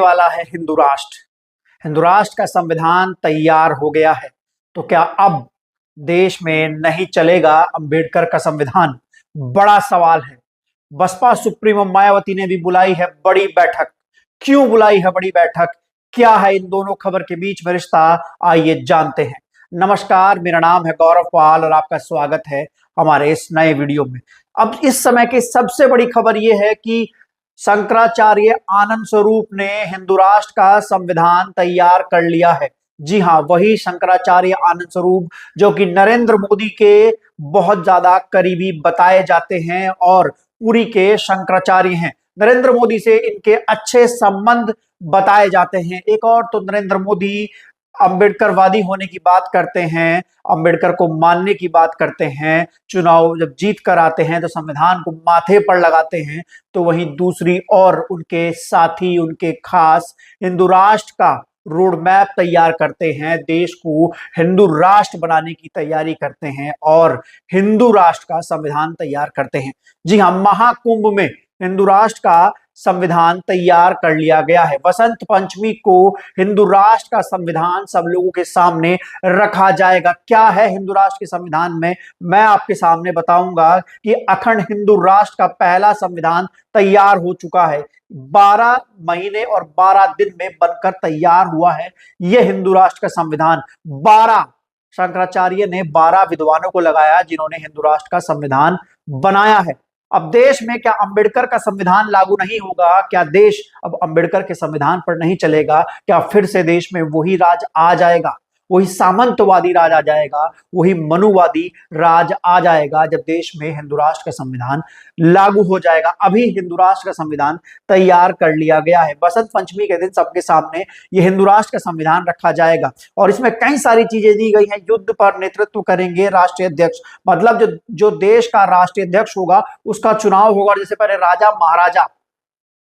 वाला है हिंदू राष्ट्र। हिंदू राष्ट्र का संविधान तैयार हो गया है, तो क्या अब देश में नहीं चलेगा अंबेडकर का संविधान? बड़ा सवाल है। बसपा सुप्रीमो मायावती ने भी बुलाई है बड़ी बैठक। क्यों बुलाई है बड़ी बैठक? क्या है इन दोनों खबर के बीच में रिश्ता? आइए जानते हैं। नमस्कार, मेरा नाम है गौरव पाल और आपका स्वागत है हमारे इस नए वीडियो में। अब इस समय की सबसे बड़ी खबर यह है कि शंकराचार्य आनंद स्वरूप ने हिंदू राष्ट्र का संविधान तैयार कर लिया है। जी हाँ, वही शंकराचार्य आनंद स्वरूप जो कि नरेंद्र मोदी के बहुत ज्यादा करीबी बताए जाते हैं और पुरी के शंकराचार्य हैं। नरेंद्र मोदी से इनके अच्छे संबंध बताए जाते हैं। एक और तो नरेंद्र मोदी अंबेडकरवादी होने की बात करते हैं, अंबेडकर को मानने की बात करते हैं। चुनाव जब जीत कर आते हैं तो संविधान को माथे पर लगाते हैं। तो वहीं दूसरी और उनके साथी, उनके खास हिंदू राष्ट्र का रोड मैप तैयार करते हैं, देश को हिंदू राष्ट्र बनाने की तैयारी करते हैं और हिंदू राष्ट्र का संविधान तैयार करते हैं। जी हाँ, महाकुंभ में हिंदू राष्ट्र का संविधान तैयार कर लिया गया है। वसंत पंचमी को हिंदू राष्ट्र का संविधान सब लोगों के सामने रखा जाएगा। क्या है हिंदू राष्ट्र के संविधान में, मैं आपके सामने बताऊंगा कि अखंड हिंदू राष्ट्र का पहला संविधान तैयार हो चुका है। 12 महीने और 12 दिन में बनकर तैयार हुआ है यह हिंदू राष्ट्र का संविधान। 12 शंकराचार्य ने 12 विद्वानों को लगाया जिन्होंने हिंदू राष्ट्र का संविधान बनाया है। अब देश में क्या अंबेडकर का संविधान लागू नहीं होगा? क्या देश अब अंबेडकर के संविधान पर नहीं चलेगा? क्या फिर से देश में वही राज आ जाएगा, वही सामंतवादी राज आ जाएगा, वही मनुवादी राज आ जाएगा जब देश में हिंदू राष्ट्र का संविधान लागू हो जाएगा? अभी हिंदू राष्ट्र का संविधान तैयार कर लिया गया है। बसंत पंचमी के दिन सबके सामने ये हिंदू राष्ट्र का संविधान रखा जाएगा और इसमें कई सारी चीजें दी गई हैं। युद्ध पर नेतृत्व करेंगे राष्ट्रीय अध्यक्ष, मतलब जो देश का राष्ट्रीय अध्यक्ष होगा उसका चुनाव होगा। जैसे पहले राजा महाराजा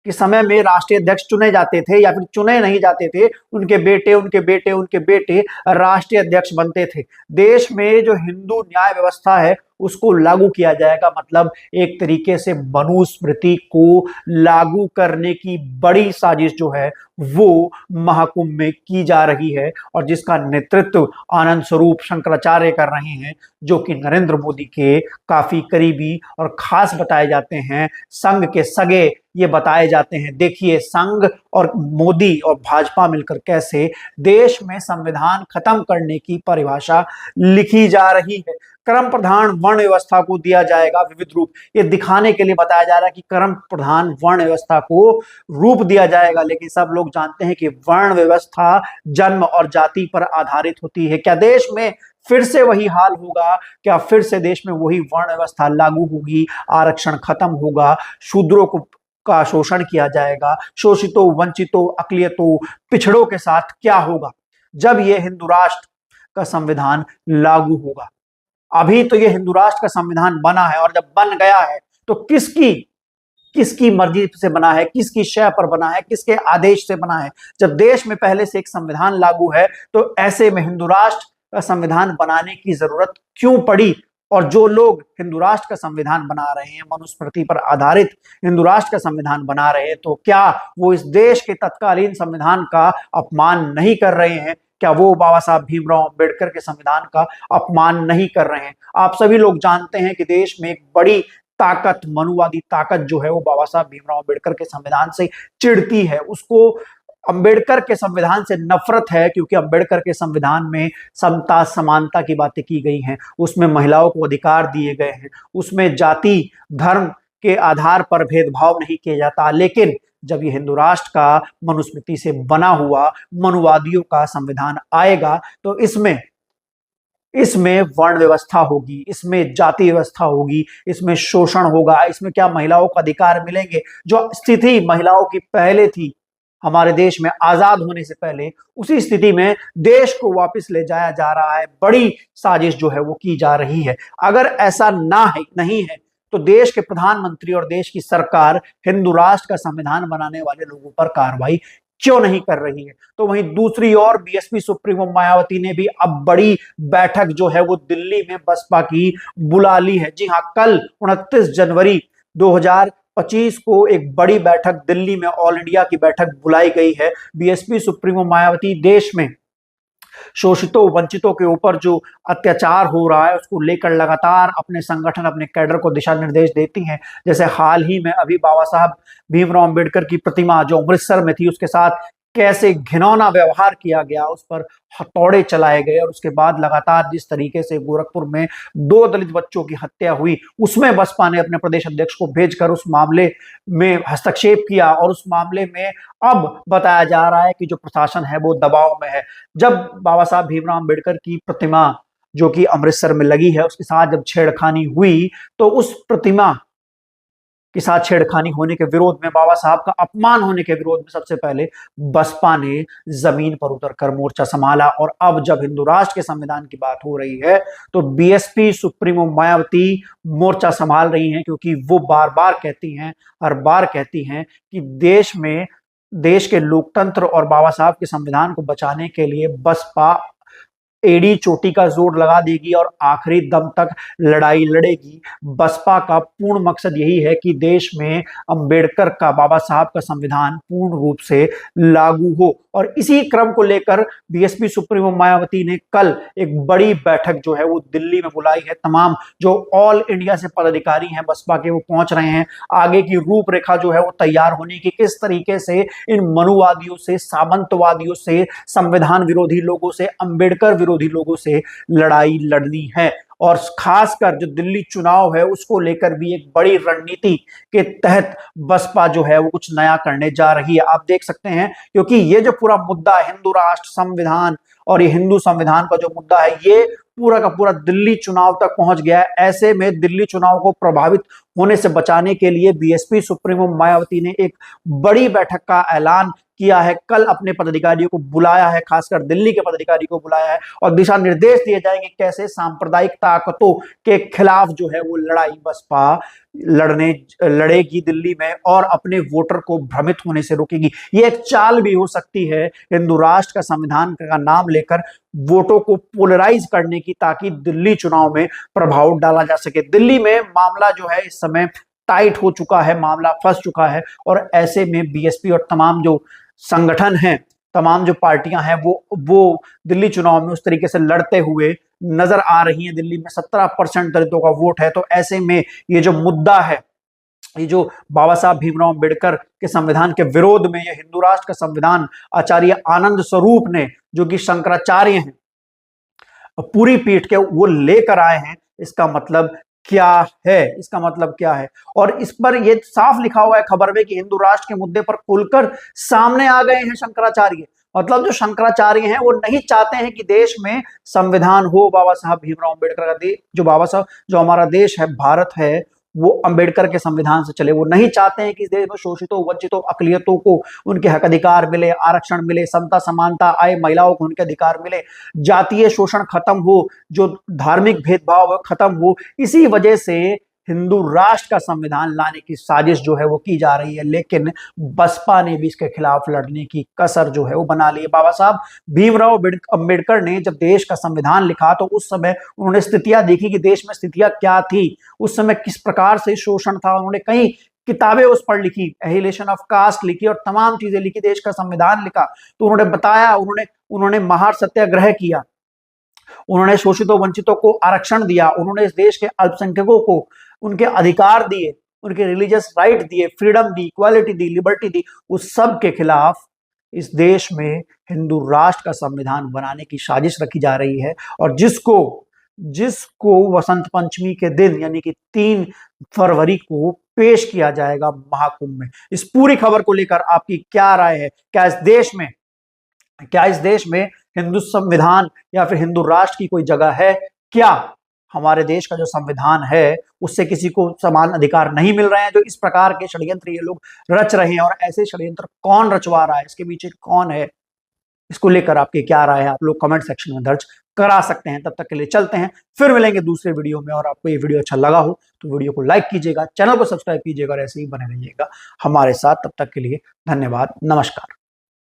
के समय में राष्ट्रीय अध्यक्ष चुने जाते थे या फिर चुने नहीं जाते थे, उनके बेटे उनके बेटे उनके बेटे राष्ट्रीय अध्यक्ष बनते थे। देश में जो हिंदू न्याय व्यवस्था है उसको लागू किया जाएगा, मतलब एक तरीके से मनुस्मृति को लागू करने की बड़ी साजिश जो है वो महाकुंभ में की जा रही है और जिसका नेतृत्व आनंद स्वरूप शंकराचार्य कर रहे हैं, जो कि नरेंद्र मोदी के काफी करीबी और खास बताए जाते हैं, संघ के सगे ये बताए जाते हैं। देखिए, संघ और मोदी और भाजपा मिलकर कैसे देश में संविधान खत्म करने की परिभाषा लिखी जा रही है। क्रम प्रधान वर्ण व्यवस्था को दिया जाएगा विविध रूप, ये दिखाने के लिए बताया जा रहा है कि क्रम प्रधान वर्ण व्यवस्था को रूप दिया जाएगा। लेकिन सब लोग जानते हैं कि वर्ण व्यवस्था जन्म और जाति पर आधारित होती है। क्या देश में फिर से वही हाल होगा? क्या फिर से देश में वही वर्ण व्यवस्था लागू होगी? आरक्षण खत्म होगा, शूद्रों को का शोषण किया जाएगा, शोषितों, वंचितों, अकलियतों, पिछड़ों के साथ क्या होगा जब यह हिंदू राष्ट्र का संविधान लागू होगा? अभी तो ये हिंदू राष्ट्र का संविधान बना है और जब बन गया है तो किसकी मर्जी से बना है, किसकी शय पर बना है, किसके आदेश से बना है? जब देश में पहले से एक संविधान लागू है तो ऐसे में हिंदू राष्ट्र का संविधान बनाने की जरूरत क्यों पड़ी? और जो लोग हिंदू राष्ट्र का संविधान बना रहे हैं, मनुस्मृति पर आधारित हिंदू राष्ट्र का संविधान बना रहे हैं, तो क्या वो इस देश के तत्कालीन संविधान का अपमान नहीं कर रहे हैं? क्या वो बाबा साहब भीमराव अंबेडकर के संविधान का अपमान नहीं कर रहे हैं? आप सभी लोग जानते हैं कि देश में एक बड़ी ताकत, मनुवादी ताकत जो है वो बाबा साहब भीमराव अंबेडकर के संविधान से चिढ़ती है। उसको अंबेडकर के संविधान से नफरत है क्योंकि अंबेडकर के संविधान में समता समानता की बातें की गई हैं, उसमें महिलाओं को अधिकार दिए गए हैं, उसमें जाति धर्म के आधार पर भेदभाव नहीं किया जाता। लेकिन जब ये हिंदू राष्ट्र का मनुस्मृति से बना हुआ मनुवादियों का संविधान आएगा तो इसमें वर्ण व्यवस्था होगी, इसमें जाति व्यवस्था होगी, इसमें शोषण होगा, इसमें क्या महिलाओं को अधिकार मिलेंगे? जो स्थिति महिलाओं की पहले थी हमारे देश में आजाद होने से पहले, उसी स्थिति में देश को वापस ले जाया जा रहा है। बड़ी साजिश जो है वो की जा रही है। अगर ऐसा नहीं है तो देश के प्रधानमंत्री और देश की सरकार हिंदू राष्ट्र का संविधान बनाने वाले लोगों पर कार्रवाई क्यों नहीं कर रही है? तो वहीं दूसरी ओर बीएसपी सुप्रीमो मायावती ने भी अब बड़ी बैठक जो है वो दिल्ली में बसपा की बुला ली है। जी हाँ, कल 29 जनवरी 25 को एक बड़ी बैठक दिल्ली में ऑल इंडिया की बैठक बुलाई गई है। बीएसपी सुप्रीमो मायावती देश में शोषितों वंचितों के ऊपर जो अत्याचार हो रहा है उसको लेकर लगातार अपने संगठन अपने कैडर को दिशा निर्देश देती हैं। जैसे हाल ही में अभी बाबा साहब भीमराव अंबेडकर की प्रतिमा जो अमृतसर में थी उसके साथ कैसे घिनौना व्यवहार किया गया, उस पर हथौड़े चलाए गए, और उसके बाद लगातार जिस तरीके से गोरखपुर में 2 दलित बच्चों की हत्या हुई उसमें बसपा ने अपने प्रदेश अध्यक्ष को भेजकर उस मामले में हस्तक्षेप किया, और उस मामले में अब बताया जा रहा है कि जो प्रशासन है वो दबाव में है। जब बाबा साहब भीमराव अंबेडकर की प्रतिमा जो कि अमृतसर में लगी है उसके साथ जब छेड़खानी हुई तो उस प्रतिमा के साथ छेड़खानी होने के विरोध में, बाबा साहब का अपमान होने के विरोध में सबसे पहले बसपा ने जमीन पर उतरकर मोर्चा संभाला। और अब जब हिंदू राष्ट्र के संविधान की बात हो रही है तो बीएसपी सुप्रीमो मायावती मोर्चा संभाल रही हैं, क्योंकि वो बार बार कहती हैं, हर बार कहती हैं कि देश के लोकतंत्र और बाबा साहब के संविधान को बचाने के लिए बसपा एड़ी चोटी का जोर लगा देगी और आखिरी दम तक लड़ाई लड़ेगी। बसपा का पूर्ण मकसद यही है कि देश में अंबेडकर का, बाबा साहब का संविधान पूर्ण रूप से लागू हो। और इसी क्रम को लेकर बीएसपी सुप्रीमो मायावती ने कल एक बड़ी बैठक जो है वो दिल्ली में बुलाई है। तमाम जो ऑल इंडिया से पदाधिकारी हैं बसपा के वो पहुंच रहे हैं। आगे की रूपरेखा जो है वो तैयार होने की, किस तरीके से इन मनुवादियों से, सामंतवादियों से, संविधान विरोधी लोगों से, अंबेडकर विरोधी लोगों से लड़ाई लड़नी है। और खासकर जो दिल्ली चुनाव है उसको लेकर भी एक बड़ी रणनीति के तहत बसपा जो है वो कुछ नया करने जा रही है। आप देख सकते हैं, क्योंकि ये जो पूरा मुद्दा हिंदू राष्ट्र संविधान और ये हिंदू संविधान का जो मुद्दा है ये पूरा का पूरा दिल्ली चुनाव तक पहुंच गया है। ऐसे में दिल्ली चुनाव को प्रभावित होने से बचाने के लिए बीएसपी सुप्रीमो मायावती ने एक बड़ी बैठक का ऐलान किया है। कल अपने पदाधिकारियों को बुलाया है, खासकर दिल्ली के पदाधिकारी को बुलाया है, और दिशा निर्देश दिए जाएंगे कैसे सांप्रदायिक ताकतों के खिलाफ जो है वो लड़ाई बसपा लड़ेगी दिल्ली में और अपने वोटर को भ्रमित होने से रोकेगी। ये एक चाल भी हो सकती है हिंदू राष्ट्र का संविधान का नाम लेकर वोटों को पोलराइज करने की, ताकि दिल्ली चुनाव में प्रभाव डाला जा सके। दिल्ली में मामला जो है इस समय टाइट हो चुका है, मामला फंस चुका है, और ऐसे में बीएसपी और तमाम जो संगठन हैं, तमाम जो पार्टियां हैं वो दिल्ली चुनाव में उस तरीके से लड़ते हुए नजर आ रही हैं। दिल्ली में 17% दलितों का वोट है, तो ऐसे में ये जो मुद्दा है, ये जो बाबा साहब भीमराव अंबेडकर के संविधान के विरोध में ये हिंदू राष्ट्र का संविधान आचार्य आनंद स्वरूप ने, जो कि शंकराचार्य हैं, पूरी पीठ के वो लेकर आए हैं, इसका मतलब क्या है? इसका मतलब क्या है? और इस पर यह साफ लिखा हुआ है खबर में कि हिंदू राष्ट्र के मुद्दे पर खुलकर सामने आ गए हैं शंकराचार्य। मतलब जो शंकराचार्य हैं वो नहीं चाहते हैं कि देश में संविधान हो बाबा साहब भीमराव अंबेडकर का देश, जो हमारा देश है, भारत है, वो अंबेडकर के संविधान से चले। वो नहीं चाहते हैं कि इस देश में शोषितों, वंचितों, अकलियतों को उनके हक अधिकार मिले, आरक्षण मिले, समता समानता आए, महिलाओं को उनके अधिकार मिले, जातीय शोषण खत्म हो, जो धार्मिक भेदभाव खत्म हो। इसी वजह से हिंदू राष्ट्र का संविधान लाने की साजिश जो है वो की जा रही है, लेकिन बसपा ने भी इसके खिलाफ लड़ने की कसर जो है वो बना ली है। बाबा साहब भीमराव अंबेडकर ने जब देश का संविधान लिखा तो उस समय उन्होंने स्थितियां देखी कि देश में स्थितियां क्या थी, उस समय किस प्रकार से शोषण था। उन्होंने कई किताबें उस पर लिखी, एहिलेशन ऑफ कास्ट लिखी और तमाम चीजें लिखी, देश का संविधान लिखा। तो उन्होंने बताया, उन्होंने महार सत्याग्रह किया, उन्होंने शोषितों वंचितों को आरक्षण दिया, उन्होंने इस देश के अल्पसंख्यकों को उनके अधिकार दिए, उनके रिलीजियस राइट दिए, फ्रीडम दी, इक्वालिटी दी, लिबर्टी दी। उस सब के खिलाफ इस देश में हिंदू राष्ट्र का संविधान बनाने की साजिश रखी जा रही है, और जिसको वसंत पंचमी के दिन यानी कि 3 फरवरी को पेश किया जाएगा महाकुंभ में। इस पूरी खबर को लेकर आपकी क्या राय है? क्या इस देश में हिंदू संविधान या फिर हिंदू राष्ट्र की कोई जगह है? क्या हमारे देश का जो संविधान है उससे किसी को समान अधिकार नहीं मिल रहे हैं? जो इस प्रकार के षड्यंत्र ये लोग रच रहे हैं, और ऐसे षड्यंत्र कौन रचवा रहा है, इसके पीछे कौन है, इसको लेकर आपकी क्या राय है? आप लोग कमेंट सेक्शन में दर्ज करा सकते हैं। तब तक के लिए चलते हैं, फिर मिलेंगे दूसरे वीडियो में। और आपको ये वीडियो अच्छा लगा हो तो वीडियो को लाइक कीजिएगा, चैनल को सब्सक्राइब कीजिएगा और ऐसे ही बने रहिएगा हमारे साथ। तब तक के लिए धन्यवाद, नमस्कार।